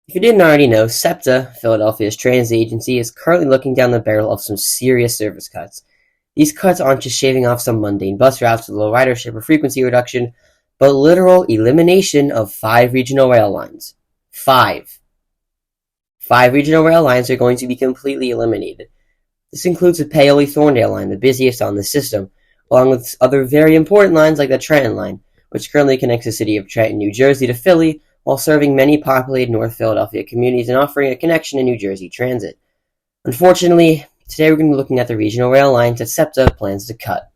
If you didn't already know, SEPTA, Philadelphia's transit agency, is currently looking down the barrel of some serious service cuts. These cuts aren't just shaving off some mundane bus routes with low ridership or frequency reduction, but literal elimination of 5 regional rail lines. 5. 5 regional rail lines are going to be completely eliminated. This includes the Paoli-Thorndale line, the busiest on the system, along with other very important lines like the Trenton line, which currently connects the city of Trenton, New Jersey to Philly, while serving many populated North Philadelphia communities and offering a connection to New Jersey Transit. Unfortunately, today we're going to be looking at the regional rail lines that SEPTA plans to cut.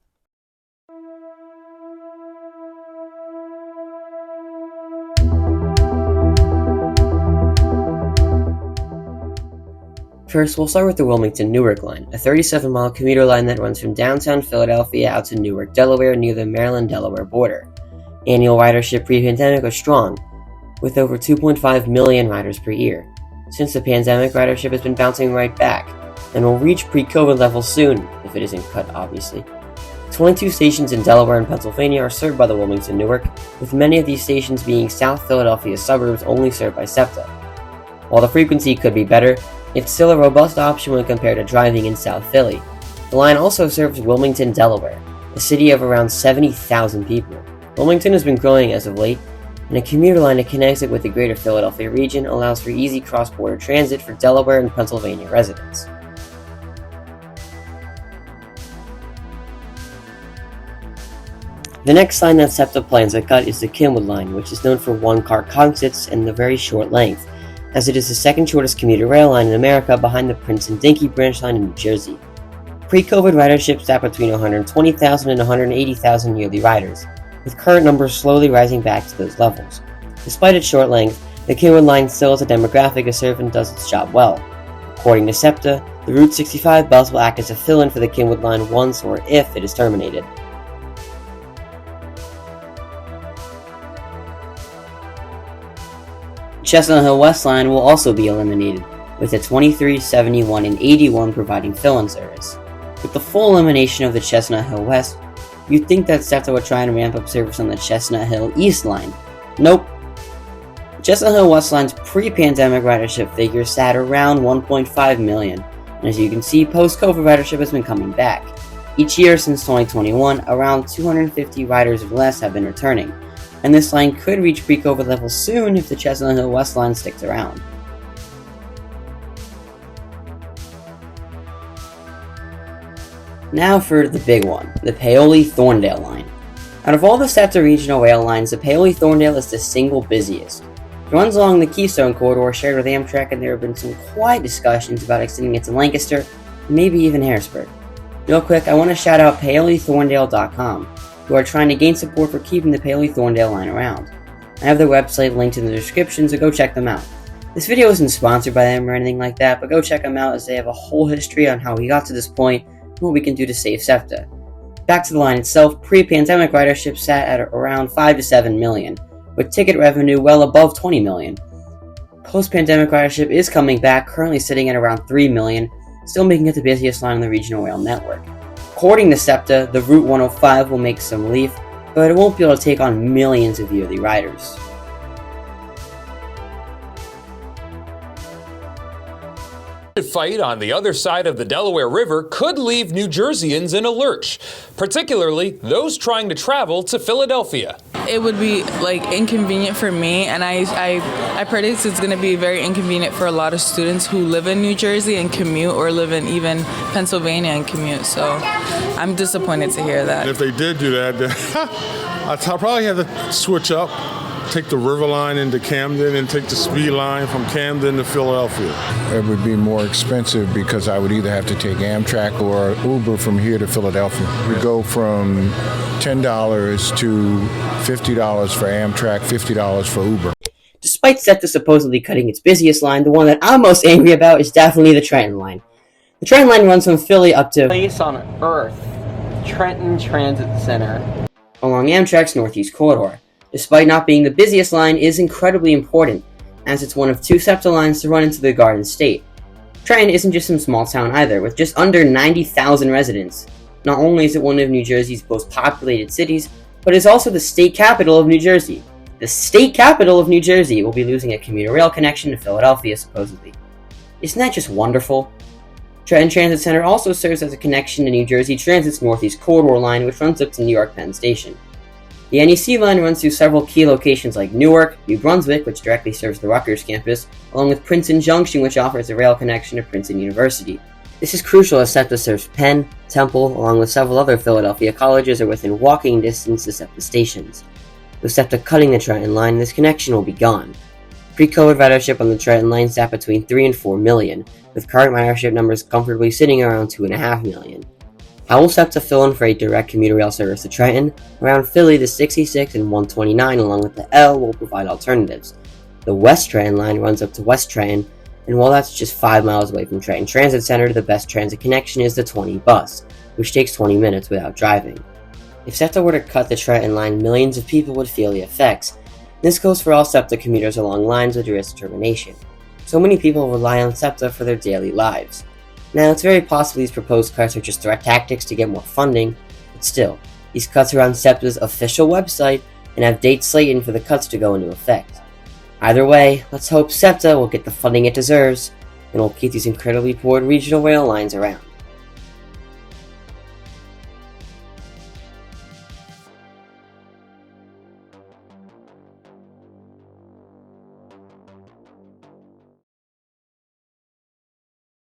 First, we'll start with the Wilmington Newark line, a 37-mile commuter line that runs from downtown Philadelphia out to Newark, Delaware, near the Maryland-Delaware border. Annual ridership pre-pandemic was strong, with over 2.5 million riders per year. Since the pandemic, ridership has been bouncing right back, and will reach pre-COVID levels soon, if it isn't cut, obviously. 22 stations in Delaware and Pennsylvania are served by the Wilmington Newark, with many of these stations being South Philadelphia suburbs only served by SEPTA. While the frequency could be better, it's still a robust option when compared to driving in South Philly. The line also serves Wilmington, Delaware, a city of around 70,000 people. Wilmington has been growing as of late, and a commuter line that connects it with the greater Philadelphia region allows for easy cross-border transit for Delaware and Pennsylvania residents. The next line that SEPTA plans to cut is the Kimwood line, which is known for one-car consits and the very short length, as it is the second shortest commuter rail line in America behind the Princeton-Dinky branch line in New Jersey. Pre-COVID ridership sat between 120,000 and 180,000 yearly riders, with current numbers slowly rising back to those levels. Despite its short length, the Kimwood line still has a demographic to serve and does its job well. According to SEPTA, the Route 65 bus will act as a fill-in for the Kimwood line once or if it is terminated. Chestnut Hill West line will also be eliminated, with the 23, 71, and 81 providing fill-in service. With the full elimination of the Chestnut Hill West, you'd think that SEPTA would try and ramp up service on the Chestnut Hill East line. Nope. Chestnut Hill West line's pre-pandemic ridership figure sat around 1.5 million, and as you can see, post-COVID ridership has been coming back. Each year since 2021, around 250 riders or less have been returning, and this line could reach pre-COVID levels soon if the Chestnut Hill West line sticks around. Now for the big one, the Paoli-Thorndale line. Out of all the SEPTA regional rail lines, the Paoli-Thorndale is the single busiest. It runs along the Keystone Corridor shared with Amtrak, and there have been some quiet discussions about extending it to Lancaster, and maybe even Harrisburg. Real quick, I want to shout out Paoli-Thorndale.com, who are trying to gain support for keeping the Paoli-Thorndale line around. I have their website linked in the description, so go check them out. This video isn't sponsored by them or anything like that, but go check them out as they have a whole history on how we got to this point and what we can do to save SEPTA. Back to the line itself, pre-pandemic ridership sat at around 5 to 7 million, with ticket revenue well above 20 million. Post-pandemic ridership is coming back, currently sitting at around 3 million, still making it the busiest line on the regional rail network. According to SEPTA, the Route 105 will make some relief, but it won't be able to take on millions of yearly riders. Fight on the other side of the Delaware River could leave New Jerseyans in a lurch, particularly those trying to travel to Philadelphia. It would be inconvenient for me, and I predict it's going to be very inconvenient for a lot of students who live in New Jersey and commute, or live in even Pennsylvania and commute. So I'm disappointed to hear that. If they did do that, then I'd probably have to switch up. Take the river line into Camden and take the speed line from Camden to Philadelphia. It would be more expensive because I would either have to take Amtrak or Uber from here to Philadelphia. We go from $10 to $50 for Amtrak, $50 for Uber. Despite SEPTA supposedly cutting its busiest line, the one that I'm most angry about is definitely the Trenton line. The Trenton line runs from Philly up to Place on Earth, Trenton Transit Center, along Amtrak's Northeast Corridor. Despite not being the busiest line, it is incredibly important, as it's one of 2 SEPTA lines to run into the Garden State. Trenton isn't just some small town either, with just under 90,000 residents. Not only is it one of New Jersey's most populated cities, but it's also the state capital of New Jersey. The state capital of New Jersey will be losing a commuter rail connection to Philadelphia, supposedly. Isn't that just wonderful? Trenton Transit Center also serves as a connection to New Jersey Transit's Northeast Corridor line, which runs up to New York Penn Station. The NEC line runs through several key locations like Newark, New Brunswick, which directly serves the Rutgers campus, along with Princeton Junction, which offers a rail connection to Princeton University. This is crucial as SEPTA serves Penn, Temple, along with several other Philadelphia colleges are within walking distance to SEPTA stations. With SEPTA cutting the Trenton line, this connection will be gone. Pre-COVID ridership on the Trenton line sat between 3 and 4 million, with current ridership numbers comfortably sitting around 2.5 million. How will SEPTA fill in for a direct commuter rail service to Trenton? Around Philly, the 66 and 129 along with the L will provide alternatives. The West Trenton line runs up to West Trenton, and while that's just 5 miles away from Trenton Transit Center, the best transit connection is the 20 bus, which takes 20 minutes without driving. If SEPTA were to cut the Trenton line, millions of people would feel the effects. This goes for all SEPTA commuters along lines with risk termination. So many people rely on SEPTA for their daily lives. Now, it's very possible these proposed cuts are just threat tactics to get more funding, but still, these cuts are on SEPTA's official website and have dates slated for the cuts to go into effect. Either way, let's hope SEPTA will get the funding it deserves, and will keep these incredibly poor regional rail lines around.